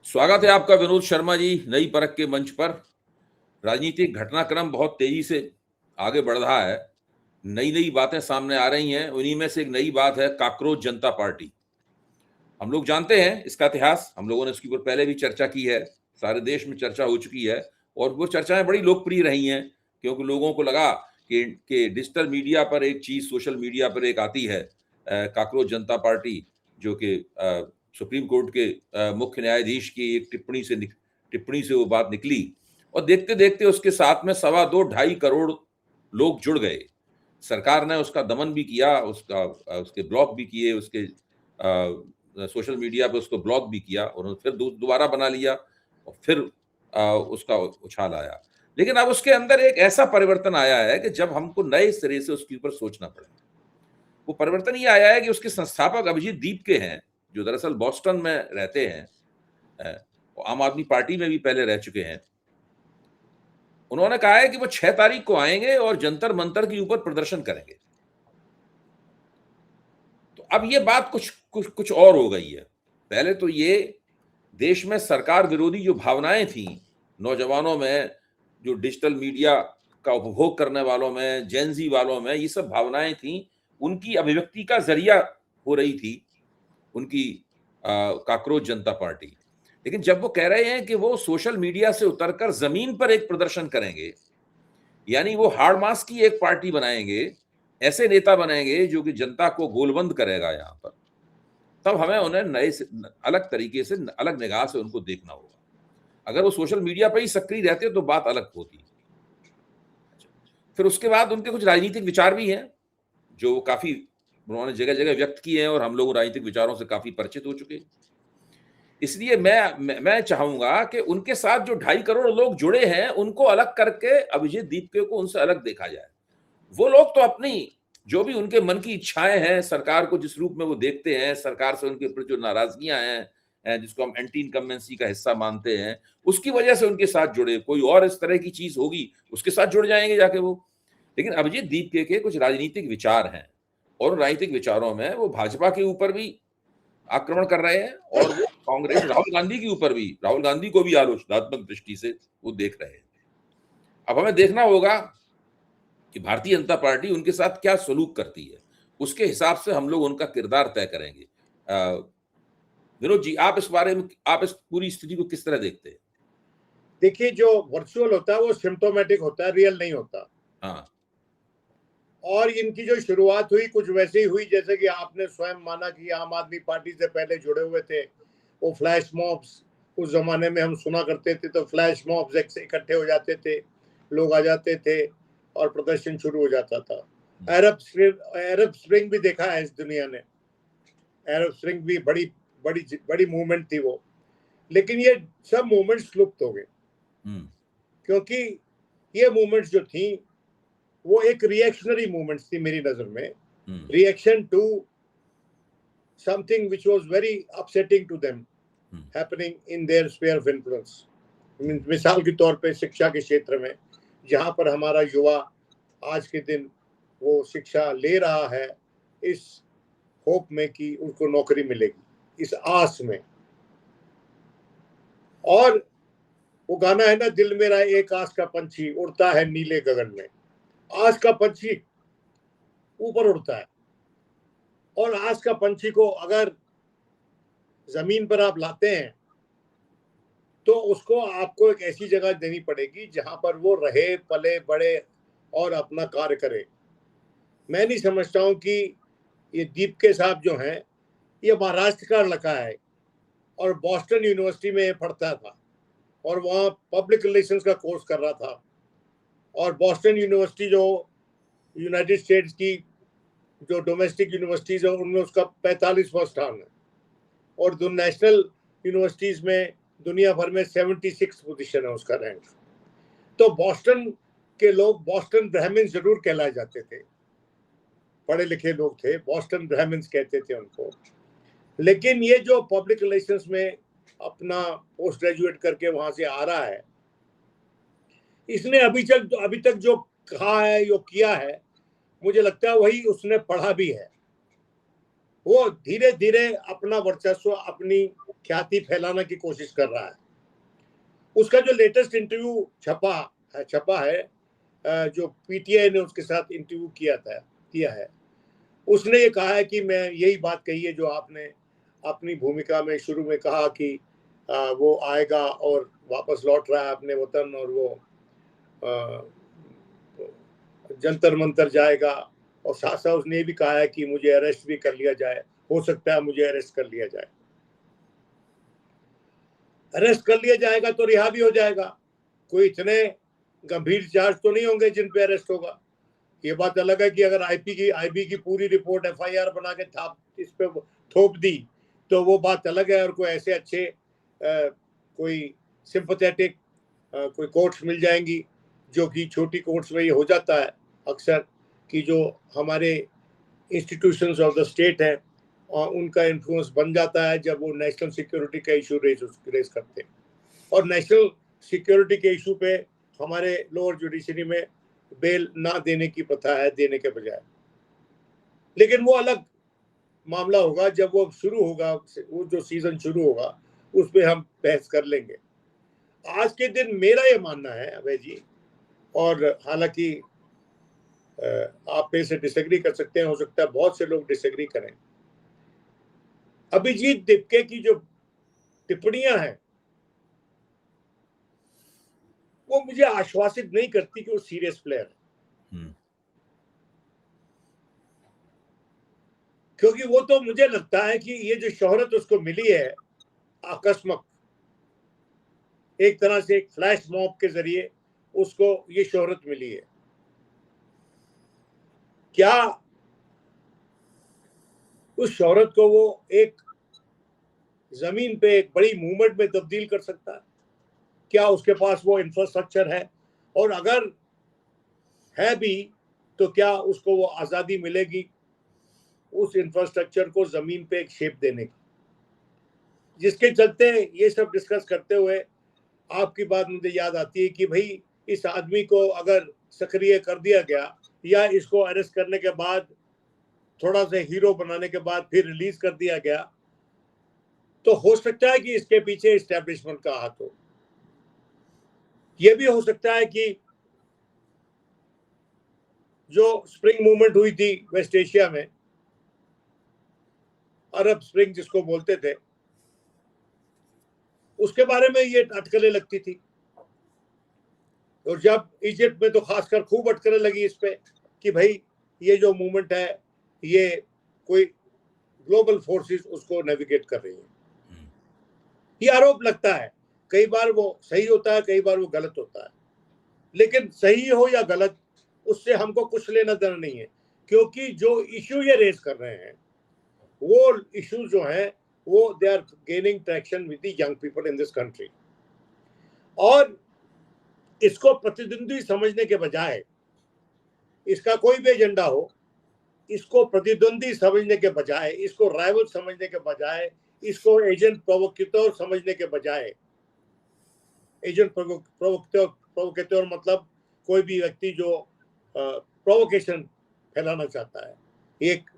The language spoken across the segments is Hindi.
स्वागत है आपका विनोद शर्मा जी नई परख के मंच पर। राजनीतिक घटनाक्रम बहुत तेजी से आगे बढ़ रहा है। नई नई बातें सामने आ रही हैं। उन्हीं में से एक नई बात है काकरोच जनता पार्टी। हम लोग जानते हैं इसका इतिहास, हम लोगों ने इसके ऊपर पहले भी चर्चा की है, सारे देश में चर्चा हो चुकी है और वो चर्चाएं बड़ी लोकप्रिय रही हैं क्योंकि लोगों को लगा कि डिजिटल मीडिया पर एक चीज, सोशल मीडिया पर एक आती है काकरोच जनता पार्टी, जो कि सुप्रीम कोर्ट के मुख्य न्यायाधीश की एक टिप्पणी से वो बात निकली और देखते देखते उसके साथ में 2.25-2.5 करोड़ लोग जुड़ गए। सरकार ने उसका दमन भी किया, उसके ब्लॉक भी किए, उसके सोशल मीडिया पे उसको ब्लॉक भी किया और फिर दोबारा बना लिया और फिर उसका उछाल आया। लेकिन अब उसके अंदर एक ऐसा परिवर्तन आया है कि जब हमको नए सिरे से उसके ऊपर सोचना पड़ेगा। वो परिवर्तन ये आया है कि उसके संस्थापक अभिजीत दीपके हैं, जो दरअसल बॉस्टन में रहते हैं, आम आदमी पार्टी में भी पहले रह चुके हैं। उन्होंने कहा है कि वो 6 तारीख को आएंगे और जंतर मंतर के ऊपर प्रदर्शन करेंगे। तो अब ये बात कुछ और हो गई है। पहले तो ये देश में सरकार विरोधी जो भावनाएं थी नौजवानों में, जो डिजिटल मीडिया का उपभोग करने वालों में, जेनजी वालों में, ये सब भावनाएं थी, उनकी अभिव्यक्ति का जरिया हो रही थी उनकी काकरोच जनता पार्टी। लेकिन जब वो कह रहे हैं कि वो सोशल मीडिया से उतरकर जमीन पर एक प्रदर्शन करेंगे, यानी वो हार्ड मास की एक पार्टी बनाएंगे, ऐसे नेता बनाएंगे जो कि जनता को गोलबंद करेगा यहां पर, तब हमें उन्हें अलग तरीके से, अलग निगाह से उनको देखना होगा। अगर वो सोशल मीडिया पर ही सक्रिय रहते तो बात अलग होती। फिर उसके बाद उनके कुछ राजनीतिक विचार भी हैं जो काफी उन्होंने जगह जगह व्यक्त किए हैं और हम लोग राजनीतिक विचारों से काफी परिचित हो चुके हैं। इसलिए मैं चाहूंगा कि उनके साथ जो 2.5 करोड़ लोग जुड़े हैं उनको अलग करके अभिजीत दीपके को उनसे अलग देखा जाए। वो लोग तो अपनी जो भी उनके मन की इच्छाएं हैं, सरकार को जिस रूप में वो देखते हैं, सरकार से उनके प्रति जो नाराजगियां हैं, जिसको हम एंटी इनकम्बेंसी का हिस्सा मानते हैं, उसकी वजह से उनके साथ जुड़े। कोई और इस तरह की चीज होगी, उसके साथ जुड़ जाएंगे जाके वो। लेकिन अभिजीत दीपके के कुछ राजनीतिक विचार हैं और राजनीतिक विचारों में वो भाजपा के ऊपर भी आक्रमण कर रहे हैं और वो कांग्रेस, राहुल गांधी के ऊपर भी, राहुल गांधी को भी आलोचनात्मक दृष्टि से वो देख रहे हैं। अब हमें देखना होगा कि भारतीय जनता पार्टी उनके साथ क्या सलूक करती है, उसके हिसाब से हम लोग उनका किरदार तय करेंगे। विनोद जी, आप इस बारे में, आप इस पूरी स्थिति को किस तरह देखते हैं? देखिए, जो वर्चुअल होता है वो सिम्प्टोमेटिक होता है, रियल नहीं होता। हाँ। और इनकी जो शुरुआत हुई कुछ वैसे ही हुई जैसे कि आपने स्वयं माना कि आम आदमी पार्टी से पहले जुड़े हुए थे। वो फ्लैश मॉब्स, उस जमाने में हम सुना करते थे, तो फ्लैश मॉब्स इकट्ठे हो जाते थे, लोग आ जाते थे और प्रदर्शन शुरू हो जाता था। अरब स्प्रिंग भी देखा है इस दुनिया ने। अरब स्प्रिंग भी बड़ी बड़ी बड़ी मूवमेंट थी वो। लेकिन ये सब मूवमेंट्स लुप्त हो गए क्योंकि ये मूवमेंट्स जो थी वो एक रिएक्शनरी मूवमेंट्स थी मेरी नजर में, reaction to something which was very upsetting to them happening in their sphere of influence. मिसाल के तौर पे शिक्षा के क्षेत्र में, जहां पर हमारा युवा आज के दिन वो शिक्षा ले रहा है इस होप में कि उनको नौकरी मिलेगी, इस आस में। और वो गाना है ना, दिल मेरा एक आस का पंछी उड़ता है नीले गगन में। आस का पंछी ऊपर उड़ता है और आस का पंछी को अगर जमीन पर आप लाते हैं तो उसको आपको एक ऐसी जगह देनी पड़ेगी जहां पर वो रहे, पले बढ़े और अपना कार्य करे। मैं नहीं समझता हूं कि ये दीपके साहब जो हैं ये महाराष्ट्र का लड़का है और बॉस्टन यूनिवर्सिटी में पढ़ता था और वहाँ पब्लिक रिलेशंस का कोर्स कर रहा था। और बॉस्टन यूनिवर्सिटी जो यूनाइटेड स्टेट्स की जो डोमेस्टिक यूनिवर्सिटीज है उनमें उसका 45वां स्थान है और दो नेशनल यूनिवर्सिटीज में दुनिया भर में 76 पोजीशन है उसका रैंक। तो बॉस्टन के लोग बॉस्टन ब्राह्मण्स जरूर कहलाए जाते थे, पढ़े लिखे लोग थे, बॉस्टन ब्राह्मण्स कहते थे उनको। लेकिन ये जो पब्लिक रिलेशंस में अपना पोस्ट ग्रेजुएट करके वहां से आ रहा है, इसने अभी तक जो कहा है, जो किया है, मुझे लगता है वही उसने पढ़ा भी है। वो धीरे धीरे अपना वर्चस्व, अपनी ख्याति फैलाने की कोशिश कर रहा है। उसका जो लेटेस्ट इंटरव्यू छपा है, जो पीटीआई ने उसके साथ इंटरव्यू किया है, उसने ये कहा है कि मैं यही बात कही है जो आपने अपनी भूमिका में शुरू में कहा कि वो आएगा और वापस लौट रहा है अपने वतन, और वो जंतर मंतर जाएगा, और साथ साथ उसने ये भी कहा है कि मुझे अरेस्ट भी कर लिया जाए, हो सकता है मुझे अरेस्ट कर लिया जाए। अरेस्ट कर लिया जाएगा तो रिहा भी हो जाएगा, कोई इतने गंभीर चार्ज तो नहीं होंगे जिन पे अरेस्ट होगा। ये बात अलग है कि अगर आईबी की पूरी रिपोर्ट एफआईआर बना के इस पे थोप दी तो वो बात अलग है, और कोई ऐसे अच्छे कोई सिंपैथेटिक कोई कोर्ट्स मिल जाएंगी, जो कि छोटी कोर्ट्स में ये हो जाता है अक्सर कि जो हमारे इंस्टीट्यूशंस ऑफ द स्टेट हैं और उनका इन्फ्लुएंस बन जाता है जब वो नेशनल सिक्योरिटी का इशू रेज करते हैं। और नेशनल सिक्योरिटी के इशू पे हमारे लोअर जुडिशरी में बेल ना देने की प्रथा है, देने के बजाय। लेकिन वो अलग मामला होगा, जब वो शुरू होगा, वो जो सीजन शुरू होगा उस पर हम बहस कर लेंगे। आज के दिन मेरा ये मानना है अभय जी, और हालांकि आप पे से डिसएग्री कर सकते हैं, हो सकता है बहुत से लोग डिसएग्री करें, अभिजीत दिपके की जो टिप्पणियां हैं वो मुझे आश्वासित नहीं करती कि वो सीरियस प्लेयर है। क्योंकि वो तो मुझे लगता है कि ये जो शोहरत उसको मिली है आकस्मक, एक तरह से एक फ्लैश मॉब के जरिए उसको ये शोहरत मिली है, क्या उस शोहरत को वो एक जमीन पे एक बड़ी मूवमेंट में तब्दील कर सकता है? क्या उसके पास वो इंफ्रास्ट्रक्चर है? और अगर है भी तो क्या उसको वो आजादी मिलेगी उस इंफ्रास्ट्रक्चर को जमीन पे एक शेप देने की? जिसके चलते ये सब डिस्कस करते हुए आपकी बात मुझे याद आती है कि भाई इस आदमी को अगर सक्रिय कर दिया गया या इसको अरेस्ट करने के बाद थोड़ा सा हीरो बनाने के बाद फिर रिलीज कर दिया गया, तो हो सकता है कि इसके पीछे एस्टेब्लिशमेंट का हाथ हो। यह भी हो सकता है कि जो स्प्रिंग मूवमेंट हुई थी वेस्ट एशिया में, अरब स्प्रिंग जिसको बोलते थे, उसके बारे में ये अटकलें लगती थी, और जब इजिप्ट में तो खासकर खूब अटकलें लगी इस पे कि भाई ये जो मूवमेंट है ये कोई ग्लोबल फोर्सेस उसको नेविगेट कर रही है। ये आरोप लगता है, कई बार वो सही होता है, कई बार वो गलत होता है, लेकिन सही हो या गलत उससे हमको कुछ लेना देना नहीं है, क्योंकि जो इशू ये रेज कर रहे हैं वो इशू जो है वो they are gaining traction with the young people in this country. और इसको प्रतिद्वंदी समझने के बजाय, इसका कोई भी एजेंडा हो, इसको प्रतिद्वंदी समझने के बजाय, इसको राइवल समझने के बजाय, इसको एजेंट प्रोवोकेटर समझने के बजाय, एजेंट प्रोवोकेटर मतलब कोई भी व्यक्ति जो प्रोवोकेशन फैलाना चाहता है, एक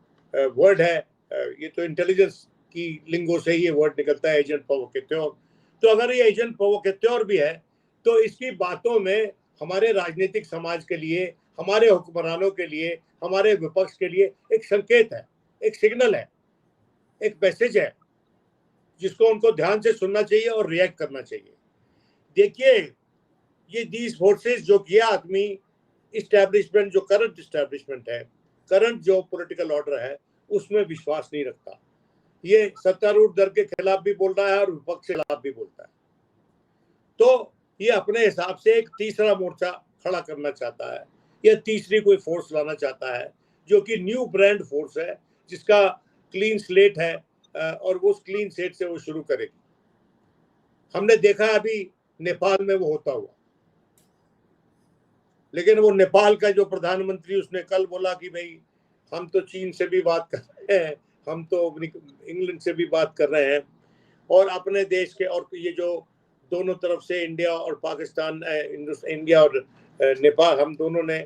वर्ड है, ये तो इंटेलिजेंस की लिंगो से ही ये वर्ड निकलता है, एजेंट प्रोवोकेटर। तो अगर ये एजेंट प्रोवोकेटर भी है तो इसकी बातों में हमारे राजनीतिक समाज के लिए, हमारे हुक्मरानों के लिए, हमारे विपक्ष के लिए एक संकेत है, एक सिग्नल है, एक मैसेज है जिसको उनको ध्यान से सुनना चाहिए और रिएक्ट करना चाहिए। देखिए, ये दीज फोर्सेस, जो ये आदमी इस्टेब्लिशमेंट, जो करंट इस्टेब्लिशमेंट है, करंट जो पॉलिटिकल ऑर्डर है, उसमें विश्वास नहीं रखता। ये सत्तारूढ़ दल के खिलाफ भी बोल रहा है और विपक्ष के खिलाफ भी बोलता है। तो ये अपने हिसाब से एक तीसरा मोर्चा खड़ा करना चाहता है, या तीसरी कोई फोर्स लाना चाहता है जो कि न्यू ब्रांड फोर्स है, जिसका क्लीन स्लेट है, और वो क्लीन स्लेट से वो शुरू करेगी। हमने देखा अभी नेपाल में वो होता हुआ, लेकिन वो नेपाल का जो प्रधानमंत्री, उसने कल बोला कि भाई हम तो चीन से भी बात कर रहे हैं, हम तो इंग्लैंड से भी बात कर रहे हैं, और अपने देश के, और ये जो दोनों तरफ से इंडिया और पाकिस्तान, इंडिया और नेपाल, हम दोनों ने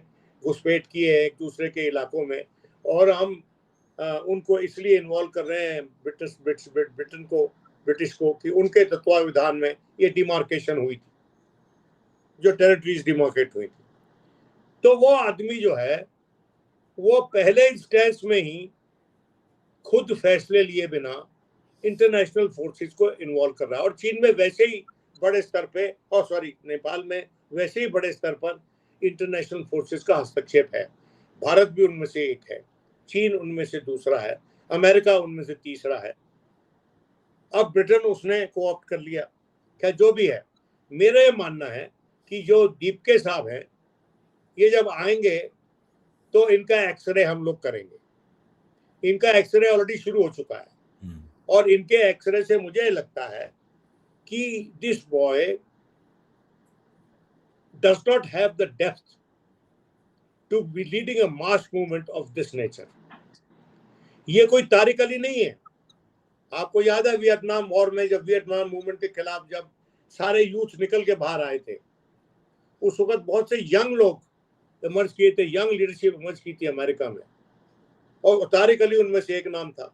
घुसपैठ किए हैं एक दूसरे के इलाकों में, और हम उनको इसलिए इन्वॉल्व कर रहे हैं, ब्रिटेन को ब्रिटिश को कि उनके तत्वावधान में ये डिमार्केशन हुई थी, जो टेरिटरीज डिमार्केट हुई थी। तो वो आदमी जो है वो पहले स्टेज में ही खुद फैसले लिए बिना इंटरनेशनल फोर्सेस को इन्वॉल्व कर रहा है। और चीन में वैसे ही बड़े स्तर पे, और सॉरी नेपाल में वैसे ही बड़े स्तर पर इंटरनेशनल फोर्सेस का हस्तक्षेप है। भारत भी उनमें से एक है, चीन उनमें से दूसरा है, अमेरिका उनमें से तीसरा है। अब ब्रिटेन उसने कोऑप्ट कर लिया। क्या जो भी है, मेरा ये मानना है कि जो दीपके साहब हैं ये जब आएंगे तो इनका एक्सरे हम लोग करेंगे। इनका एक्सरे ऑलरेडी शुरू हो चुका है और इनके एक्सरे से मुझे लगता है कि this boy does not have the depth to be leading a mass movement of this nature. ये कोई तारिक अली नहीं है। आपको याद है वियतनाम वॉर में जब वियतनाम मूवमेंट के खिलाफ जब सारे यूथ निकल के बाहर आए थे, उस वक्त बहुत से यंग लोग इमर्ज किए थे, यंग लीडरशिप इमर्ज की थी अमेरिका में, और तारिक अली उनमें से एक नाम था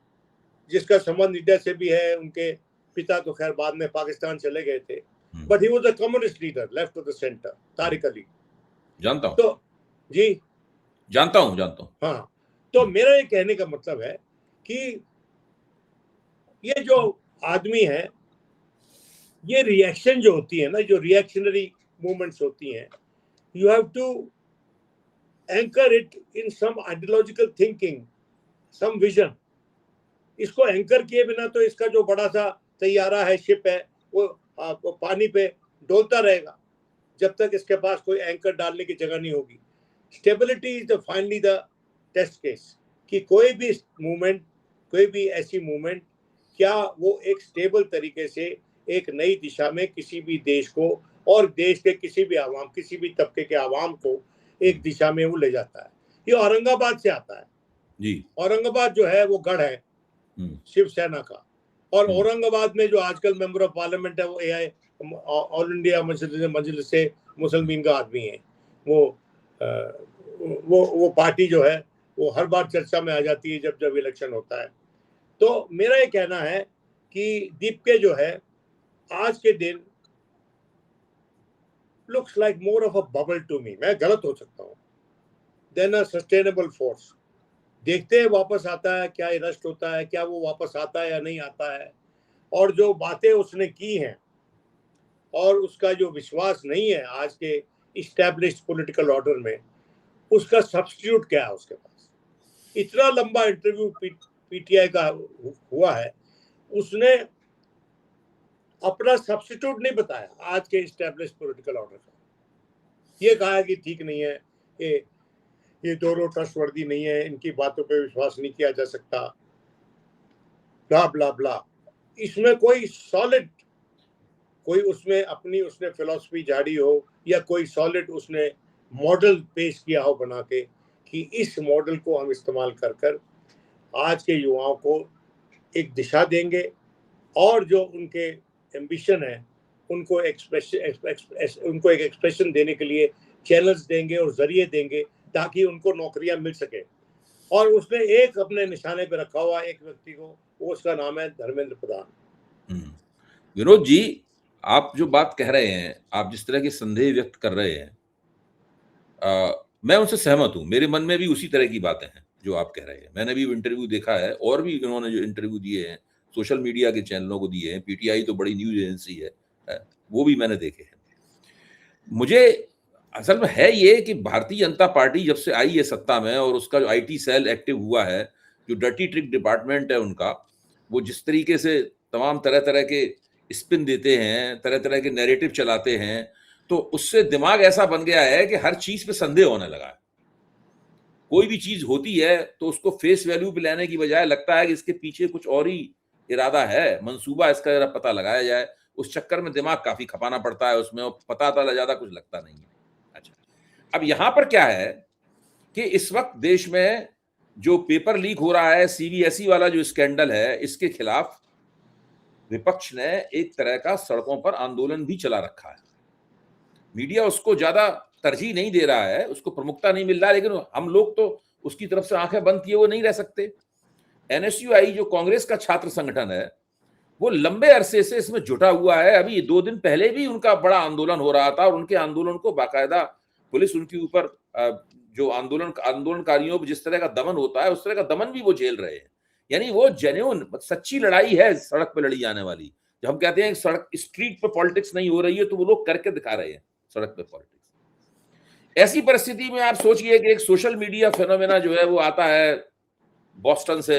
जिसका संबंध इंडिया से भी है। उनके पिता तो खैर बाद में पाकिस्तान चले गए थे, but he was a communist leader, left of the centre, Tariq Ali. जानता हूं। तो जी जानता हूं। हाँ, तो मेरा ये कहने का मतलब है कि ये जो आदमी है, ये रिएक्शन जो होती है ना, जो रिएक्शनरी मूवमेंट्स होती हैं, you have to anchor it in some ideological thinking, some vision. इसको एंकर किए बिना तो इसका जो बड़ा सा तैयारा है, शिप है, वो पानी पे डोलता रहेगा जब तक इसके पास कोई एंकर डालने की जगह नहीं होगी। Stability is the finally the test case, कि कोई भी मूवमेंट, कोई भी ऐसी मूवमेंट, क्या वो एक स्टेबल तरीके से एक नई दिशा में किसी भी देश को और देश के किसी भी आवाम, किसी भी तबके के आवाम को एक दिशा में वो ले जाता है। ये औरंगाबाद से आता है जी। औरंगाबाद जो है वो गढ़ है शिवसेना का, और औरंगाबाद में जो आजकल मेंबर ऑफ पार्लियामेंट है वो एआई ऑल इंडिया मजलिस से मुसलमान का आदमी है। वो पार्टी जो है वो हर बार चर्चा में आ जाती है जब जब इलेक्शन होता है। तो मेरा ये कहना है कि दीपके जो है आज के दिन looks like more of a bubble to me, मैं गलत हो सकता हूँ, then a sustainable force। देखते हैं वापस आता है क्या, अरेस्ट होता है क्या, वो वापस आता है या नहीं आता है, और जो बातें उसने की हैं और उसका जो विश्वास नहीं है आज के इस्टेब्लिश्ड पॉलिटिकल ऑर्डर में, उसका सब्स्टिट्यूट क्या है उसके पास। इतना लंबा इंटरव्यू पीटीआई का हुआ है, उसने अपना सब्स्टिट्यूट नहीं बताया आज के इस्टेब्लिश्ड पॉलिटिकल ऑर्डर का। ये कहा कि ठीक नहीं है, ये दोनों ट्रस्टवर्दी नहीं है, इनकी बातों पे विश्वास नहीं किया जा सकता, ब्ला ब्ला ब्ला। इसमें कोई सॉलिड, कोई उसमें अपनी उसने फिलॉसफी झाड़ी हो या कोई सॉलिड उसने मॉडल पेश किया हो बना के कि इस मॉडल को हम इस्तेमाल कर कर आज के युवाओं को एक दिशा देंगे और जो उनके एम्बिशन है उनको उनको एक एक्सप्रेशन देने के लिए चैनल्स देंगे और जरिए देंगे ताकि उनको नौकरियां मिल सके। और उसने एक अपने निशाने पे रखा हुआ एक व्यक्ति को, वो उसका नाम है धर्मेंद्र प्रधान। विनोद जी, आप जो बात कह रहे हैं, आप जिस तरह के संदेह व्यक्त कर रहे हैं, मैं उनसे सहमत हूं। मेरे मन में भी उसी तरह की बातें हैं जो आप कह रहे हैं। मैंने भी इंटरव्यू देखा है और भी इन्होंने जो इंटरव्यू दिए हैं सोशल मीडिया के चैनलों को दिए हैं, पीटीआई तो बड़ी न्यूज एजेंसी है, वो भी मैंने देखे हैं। मुझे असल में है ये कि भारतीय जनता पार्टी जब से आई है सत्ता में और उसका जो आईटी सेल एक्टिव हुआ है, जो डर्टी ट्रिक डिपार्टमेंट है उनका, वो जिस तरीके से तमाम तरह तरह के स्पिन देते हैं, तरह तरह के नैरेटिव चलाते हैं, तो उससे दिमाग ऐसा बन गया है कि हर चीज पे संदेह होने लगा है। कोई भी चीज होती है तो उसको फेस वैल्यू पे लेने की बजाय लगता है कि इसके पीछे कुछ और ही इरादा है, मंसूबा इसका जरा पता लगाया जाए। उस चक्कर में दिमाग काफी खपाना पड़ता है उसमें, और पता ज्यादा कुछ लगता नहीं है। अच्छा, अब यहां पर क्या है कि इस वक्त देश में जो पेपर लीक हो रहा है, सीबीएसई वाला जो स्कैंडल है, इसके खिलाफ विपक्ष ने एक तरह का सड़कों पर आंदोलन भी चला रखा है। मीडिया उसको ज्यादा तरजीह नहीं दे रहा है, उसको प्रमुखता नहीं मिल रहा है, लेकिन हम लोग तो उसकी तरफ से आंखें बंद किए हुए नहीं रह सकते। एनएसयूआई जो कांग्रेस का छात्र संगठन है, वो लंबे अरसे से इसमें जुटा हुआ है। अभी 2 दिन पहले भी उनका बड़ा आंदोलन हो रहा था और उनके आंदोलन को बाकायदा पुलिस उनके ऊपर जो आंदोलनकारियों पर जिस तरह का दमन होता है उस तरह का दमन भी वो झेल रहे हैं। यानी वो जेन्युइन सच्ची लड़ाई है सड़क पर लड़ी जाने वाली। जब हम कहते हैं सड़क स्ट्रीट पे पॉलिटिक्स नहीं हो रही है तो वो लोग करके दिखा रहे हैं सड़क पे पॉलिटिक्स। ऐसी परिस्थिति में आप सोचिए कि एक सोशल मीडिया फेनोमेना जो है वो आता है बॉस्टन से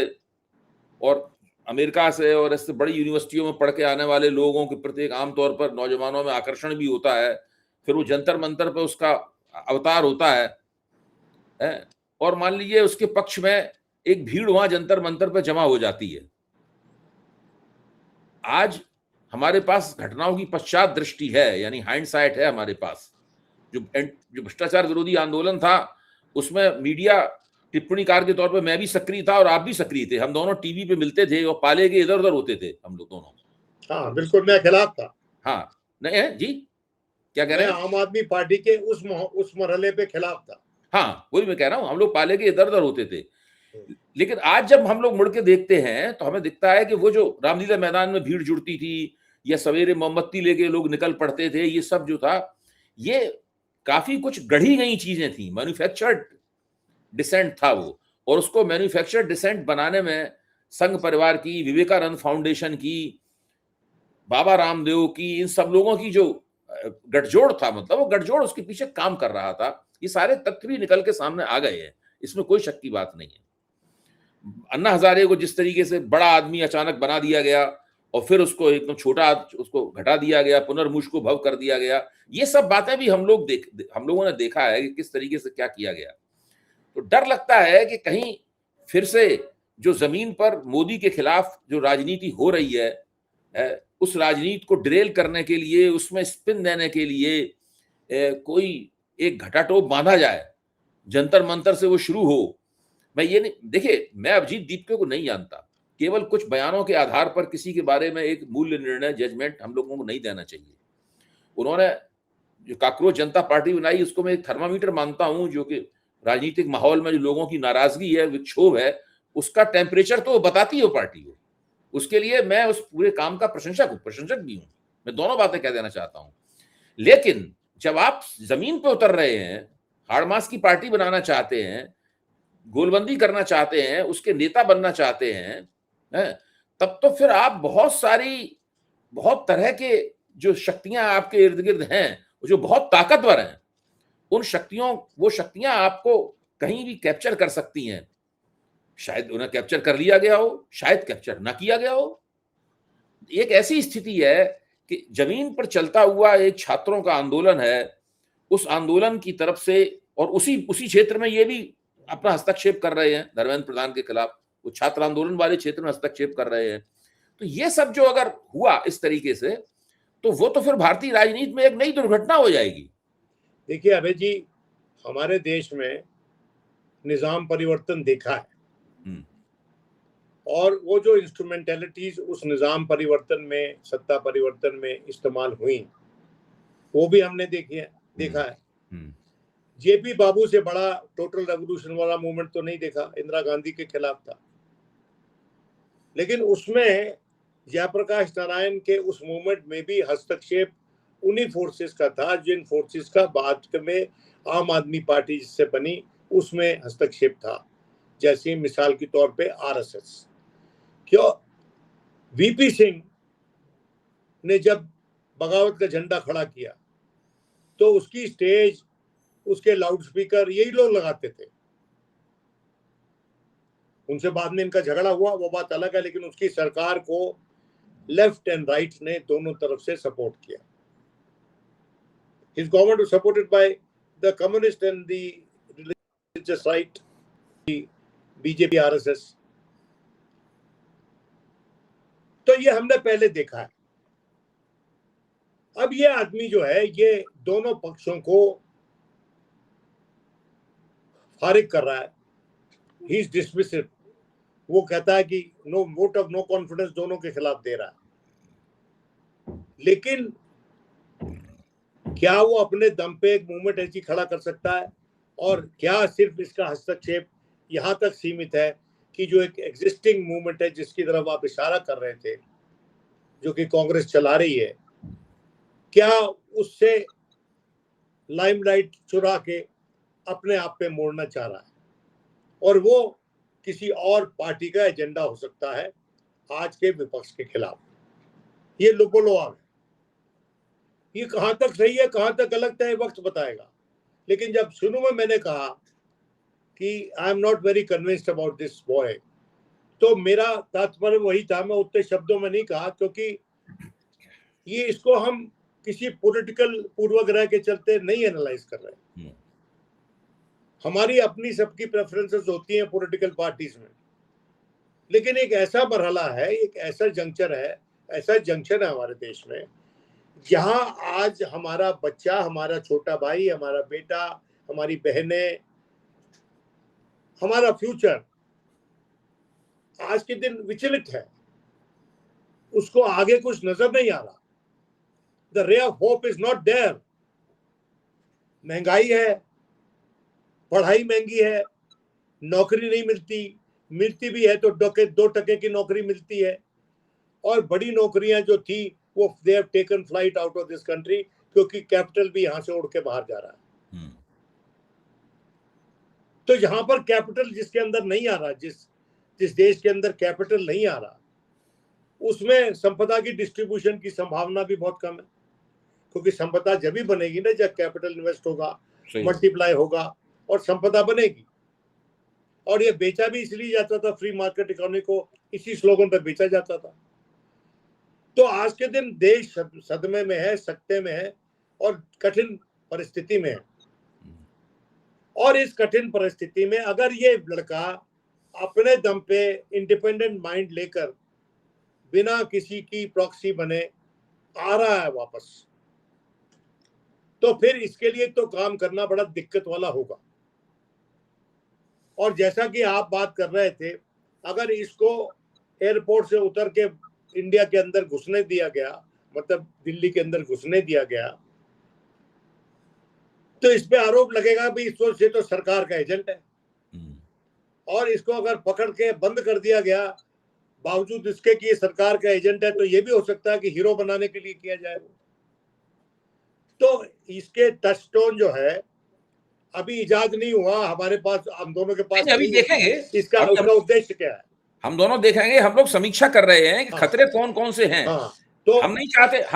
और अमेरिका से और इससे बड़ी यूनिवर्सिटियों में पढ़ के आने वाले लोगों के प्रति एक आमतौर पर नौजवानों में आकर्षण भी होता है। फिर वो जंतर मंतर पे उसका अवतार होता है और मान लीजिए उसके पक्ष में एक भीड़ वहां जंतर मंतर पे जमा हो जाती है। आज हमारे पास घटनाओं की पश्चात दृष्टि है, यानी हाइंडसाइट है हमारे पास। जो भ्रष्टाचार विरोधी आंदोलन था उसमें मीडिया टिप्पणीकार के तौर पे मैं भी सक्रिय था और आप भी सक्रिय थे। हम दोनों टीवी पे मिलते थे और पाले के इधर उधर होते थे हम लोग दोनों। हाँ बिल्कुल, मैं खिलाफ था। हाँ नहीं है जी, क्या कह रहे हैं? आम आदमी पार्टी के उस मरहले पे खिलाफ था। हाँ वही मैं कह रहा हूँ, हम लोग पाले के इधर उधर होते थे। लेकिन आज जब हम लोग मुड़ के देखते हैं तो हमें दिखता है कि वो जो रामलीला मैदान में भीड़ जुड़ती थी या सवेरे मोमबत्ती लेके लोग निकल पड़ते थे, ये सब जो था ये काफी कुछ गढ़ी गई चीजें थी, मैन्युफैक्चर्ड डिसेंट था वो। और उसको मैन्युफैक्चर्ड डिसेंट बनाने में संघ परिवार की, विवेकानंद फाउंडेशन की, बाबा रामदेव की, इन सब लोगों की जो गठजोड़ था, मतलब वो गठजोड़ उसके पीछे काम कर रहा था। ये सारे तथ्य भी निकल के सामने आ गए हैं, इसमें कोई शक की बात नहीं है। अन्ना हजारे को जिस तरीके से बड़ा आदमी अचानक बना दिया गया और फिर उसको एकदम छोटा उसको घटा दिया गया, पुनर्मुश को भव कर दिया गया, ये सब बातें भी हम लोगों ने देखा है कि किस तरीके से क्या किया गया। तो डर लगता है कि कहीं फिर से जो जमीन पर मोदी के खिलाफ जो राजनीति हो रही है, उस राजनीति को डिरेल करने के लिए, उसमें स्पिन देने के लिए कोई एक घटाटोप बांधा जाए, जंतर मंतर से वो शुरू हो। मैं ये नहीं, देखिए मैं अभिजीत दीपके को नहीं जानता, केवल कुछ बयानों के आधार पर किसी के बारे में एक मूल्य निर्णय जजमेंट हम लोगों को नहीं देना चाहिए। उन्होंने जो काकरोच जनता पार्टी बनाई उसको मैं एक थर्मामीटर मानता हूं, जो कि राजनीतिक माहौल में जो लोगों की नाराजगी है, विक्षोभ है, उसका टेम्परेचर तो बताती है पार्टी को। उसके लिए मैं उस पूरे काम का प्रशंसक भी हूं, मैं दोनों बातें कह देना चाहता हूं। लेकिन जब आप जमीन पे उतर रहे हैं, हाड़मास की पार्टी बनाना चाहते हैं, गोलबंदी करना चाहते हैं, उसके नेता बनना चाहते हैं, तब तो फिर आप बहुत तरह के जो शक्तियां आपके इर्द गिर्द हैं, जो बहुत ताकतवर हैं, वो शक्तियां आपको कहीं भी कैप्चर कर सकती हैं। शायद उन्हें कैप्चर कर लिया गया हो, शायद कैप्चर ना किया गया हो। एक ऐसी स्थिति है कि जमीन पर चलता हुआ एक छात्रों का आंदोलन है, उस आंदोलन की तरफ से और उसी क्षेत्र में ये भी अपना हस्तक्षेप कर रहे हैं धर्मेंद्र प्रधान के खिलाफ, वो छात्र आंदोलन वाले क्षेत्र में हस्तक्षेप कर रहे हैं। तो ये सब जो अगर हुआ इस तरीके से, तो वो तो फिर भारतीय राजनीति में एक नई दुर्घटना हो जाएगी। देखिए अभय जी, हमारे देश में निजाम परिवर्तन देखा है और वो जो इंस्ट्रूमेंटलिटीज उस निजाम परिवर्तन में, सत्ता परिवर्तन में इस्तेमाल हुई, वो भी हमने देखा है। जेपी बाबू से बड़ा टोटल रेवोल्यूशन वाला मूवमेंट तो नहीं देखा, इंदिरा गांधी के खिलाफ था, लेकिन उसमें जयप्रकाश नारायण के उस मूवमेंट में भी हस्तक्षेप उन्हीं फोर्सेस का था जिन फोर्सेस का बाद में आम आदमी पार्टी जिससे बनी उसमें हस्तक्षेप था। जैसे मिसाल के तौर पे आरएसएस। क्यों वीपी सिंह ने जब बगावत का झंडा खड़ा किया तो उसकी स्टेज, उसके लाउडस्पीकर यही लोग लगाते थे। उनसे बाद में इनका झगड़ा हुआ, वो बात अलग है, लेकिन उसकी सरकार को लेफ्ट एंड राइट ने दोनों तरफ से सपोर्ट किया। His government was supported by the communist and the religious right, the BJP RSS. तो ये हमने पहले देखा है। अब ये आदमी जो है ये दोनों पक्षों को फारिग कर रहा है। He is dismissive. वो कहता है कि no vote of no confidence दोनों के खिलाफ दे रहा है, लेकिन क्या वो अपने दम पे एक मूवमेंट ऐसी खड़ा कर सकता है? और क्या सिर्फ इसका हस्तक्षेप यहां तक सीमित है कि जो एक एग्जिस्टिंग मूवमेंट है जिसकी तरफ आप इशारा कर रहे थे, जो कि कांग्रेस चला रही है, क्या उससे लाइमलाइट चुरा के अपने आप पे मोड़ना चाह रहा है, और वो किसी और पार्टी का एजेंडा हो सकता है आज के विपक्ष के खिलाफ। ये लुपोलोआग है। ये कहां तक सही है, कहां तक गलत है, वक्त बताएगा। लेकिन जब शुरू में मैंने कहा कि I am not very convinced about this boy, तो मेरा तात्पर्य वही था। मैं उतने शब्दों में नहीं कहा, क्योंकि ये इसको हम किसी पॉलिटिकल पूर्वाग्रह के चलते नहीं एनालाइज कर रहे हैं। हमारी अपनी सबकी प्रेफरेंसेस होती हैं पॉलिटिकल पार्टीज में, लेकिन एक ऐसा मरहला है, एक ऐसा जंक्शन है, ऐसा जंक्शन है हमारे देश में, जहां आज हमारा बच्चा, हमारा छोटा भाई, हमारा बेटा, हमारी बहनें, हमारा फ्यूचर आज के दिन विचलित है। उसको आगे कुछ नजर नहीं आ रहा। The ray of hope is not there. महंगाई है, पढ़ाई महंगी है, नौकरी नहीं मिलती, मिलती भी है तो 2% की नौकरी मिलती है, और बड़ी नौकरियां जो थी वो they have taken flight out of this country, क्योंकि कैपिटल भी यहां से उड़ के बाहर जा रहा है। तो यहां पर कैपिटल जिसके अंदर नहीं आ रहा, जिस देश के अंदर कैपिटल नहीं आ रहा, उसमें संपदा की डिस्ट्रीब्यूशन की संभावना भी बहुत कम है, क्योंकि संपदा जब भी बनेगी ना जब कैपिटल इन्वेस्ट होगा, मल्टीप्लाई होगा और संपदा बनेगी। और ये बेचा भी इसलिए जाता था, फ्री मार्केट इकोनॉमी को इसी स्लोगन पर बेचा जाता था। तो आज के दिन देश सदमे में है, सकते में है और कठिन परिस्थिति में है। और इस कठिन परिस्थिति में अगर ये लड़का अपने दम पे इंडिपेंडेंट माइंड लेकर बिना किसी की प्रॉक्सी बने आ रहा है वापस, तो फिर इसके लिए तो काम करना बड़ा दिक्कत वाला होगा। और जैसा कि आप बात कर रहे थे, अगर इसको एयरपोर्ट से उतर के इंडिया के अंदर घुसने दिया गया, मतलब दिल्ली के अंदर घुसने दिया गया, तो इस पे आरोप लगेगा भी इसको से तो सरकार का एजेंट है। और इसको अगर पकड़ के बंद कर दिया गया बावजूद इसके कि ये सरकार का एजेंट है, तो ये भी हो सकता है कि हीरो बनाने के लिए किया जाए। तो इसके टचस्टोन जो है अभी इजाद नहीं हुआ हमारे पास, हम दोनों के पास अभी देखेंगे इसका उसका उद्देश्य क्या है। हम दोनों देखेंगे। हम लोग समीक्षा कर रहे हैं कि खतरे कौन कौन से हैं। तो हम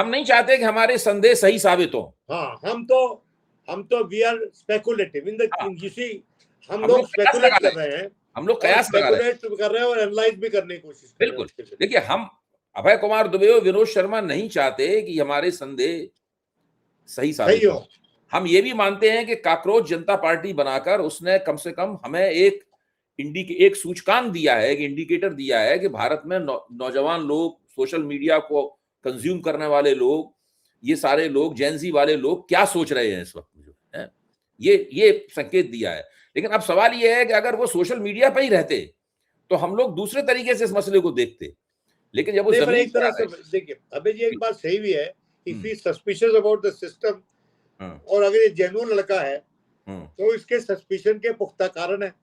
नहीं चाहते कि हमारे संदेश सही साबित हो। हम तो we are speculative in the, you see, हम लोग स्पेकुलेट कर रहे हैं, हम लोग कयास कर रहे हैं और एनालाइज भी करने की कोशिश कर रहे हैं। बिल्कुल। देखिए, हम अभय कुमार दुबे और विनोद शर्मा नहीं चाहते कि हमारे संदेह सही साबित हो। हम ये भी मानते हैं कि काकरोच जनता पार्टी बनाकर उसने कम से कम हमें एक सूचकांक दिया है, एक इंडिकेटर दिया है कि भारत में नौजवान लोग, सोशल मीडिया को कंज्यूम करने वाले लोग, ये सारे लोग, जेनजी वाले लोग क्या सोच रहे हैं इस वक्त, जो है ये संकेत दिया है। लेकिन अब सवाल ये है कि अगर वो सोशल मीडिया पर ही रहते तो हम लोग दूसरे तरीके से इस मसले को देखते। लेकिन जब वो एक तरह से देखिए, अबे ये एक बात सही भी है, if he suspicious about the system, और अगर ये जेन्युइन लड़का है तो इसके सस्पिशन के पुख्ता कारण है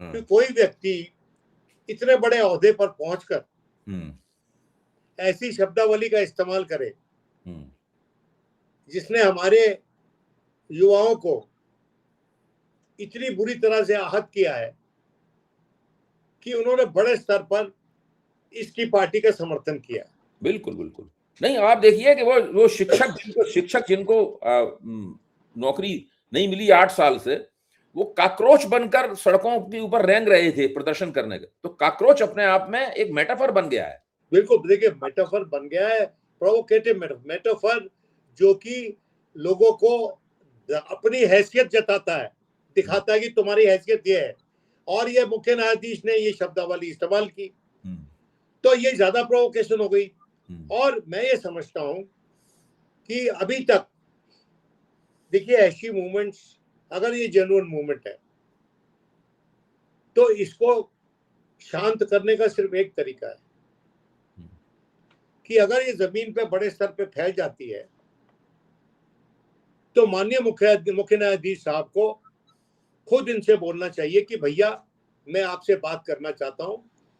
कि कोई व्यक्ति इतने बड़े ओहदे पर पहुंचकर ऐसी शब्दावली का इस्तेमाल करे जिसने हमारे युवाओं को इतनी बुरी तरह से आहत किया है कि उन्होंने बड़े स्तर पर इसकी पार्टी का समर्थन किया। बिल्कुल बिल्कुल नहीं। आप देखिए कि वो शिक्षक जिनको नौकरी नहीं मिली 8 साल से, वो काकरोच बनकर सड़कों के ऊपर रेंग रहे थे प्रदर्शन करने के। तो काकरोच अपने आप में एक मेटाफर बन गया है। बिल्कुल, देखिए मेटाफर बन गया है, प्रोवोकेटिव मेटाफर, जो कि लोगों को अपनी हैसियत जताता है, दिखाता है कि तुम्हारी हैसियत ये है। और ये मुख्य न्यायाधीश ने ये शब्दावली इस्तेमाल की, तो ये ज्यादा प्रोवोकेशन हो गई। और मैं ये समझता हूं कि अभी तक देखिए ऐसी मूवमेंट्स, अगर ये जेन्युइन मूवमेंट है तो इसको शांत करने का सिर्फ एक तरीका है कि अगर ये जमीन पे बड़े स्तर पे फैल जाती है तो माननीय मुख्य न्यायाधीश साहब को खुद इनसे बोलना चाहिए कि भैया मैं आपसे बात करना चाहता हूं,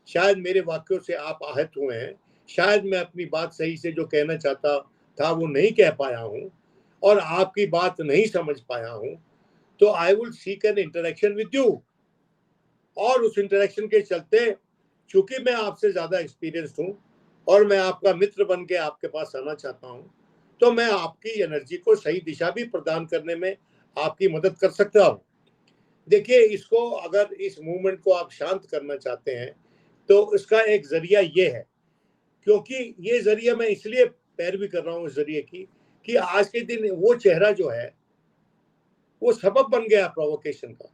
शायद मेरे वाक्यों से आप आहत हुए हैं, शायद मैं अपनी बात सही से जो कहना चाहता था वो नहीं कह पाया हूं और आपकी बात नहीं समझ पाया हूं, तो I will seek N interaction with you. और उस इंटरेक्शन के चलते, चूंकि मैं आपसे ज्यादा एक्सपीरियंस्ड हूं और मैं आपका मित्र बन के आपके पास आना चाहता हूं, तो मैं आपकी एनर्जी को सही दिशा भी प्रदान करने में आपकी मदद कर सकता हूं। देखिए, इसको अगर इस मूवमेंट को आप शांत करना चाहते हैं तो इसका एक जरिया ये है, क्योंकि ये जरिया मैं इसलिए पैरवी कर रहा हूं इस जरिए की कि आज के दिन वो चेहरा जो है वो सबब बन गया प्रोवोकेशन का,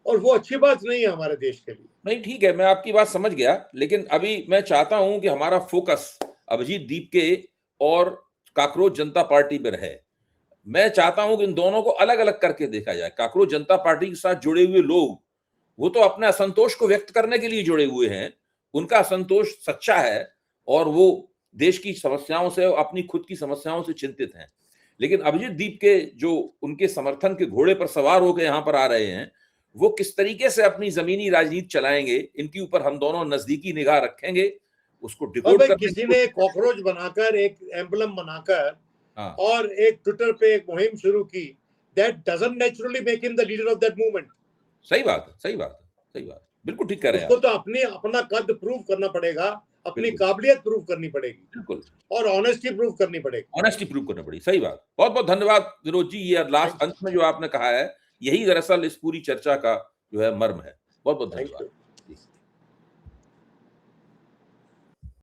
और वो अच्छी बात नहीं है हमारे देश के लिए। नहीं, ठीक है, मैं आपकी बात समझ गया, लेकिन अभी मैं चाहता हूं कि हमारा फोकस अभिजीत दीपके और काकरोच जनता पार्टी पर रहे। मैं चाहता हूं कि इन दोनों को अलग अलग करके देखा जाए। काकरोच जनता पार्टी के साथ जुड़े हुए लोग, वो तो अपने असंतोष को व्यक्त करने के लिए जुड़े हुए हैं, उनका असंतोष सच्चा है और वो देश की समस्याओं से, अपनी खुद की समस्याओं से चिंतित हैं। लेकिन अभिजीत दीपके जो उनके समर्थन के घोड़े पर सवार होकर यहां पर आ रहे हैं, वो किस तरीके से अपनी जमीनी राजनीति चलाएंगे, इनके ऊपर हम दोनों नजदीकी निगाह रखेंगे, उसको डिकोड करने किसी ने कॉकरोच बनाकर, एक एम्बलम बनाकर और एक ट्विटर पे एक मुहिम शुरू की, that doesn't naturally make him the leader of that movement. सही बात है, सही बात है, सही बात, बिल्कुल ठीक कह रहे हैं। उसको तो अपना कद प्रूव करना पड़ेगा, अपनी काबिलियत प्रूव करनी पड़ेगी, बिल्कुल, और ऑनेस्टी प्रूव करनी पड़ेगी। ऑनेस्टी प्रूव करनी पड़ेगी, सही बात। बहुत बहुत धन्यवाद विनोद जी। ये लास्ट अंत में जो आपने कहा है, यही दरअसल इस पूरी चर्चा का जो है मर्म है। बहुत बहुत धन्यवाद।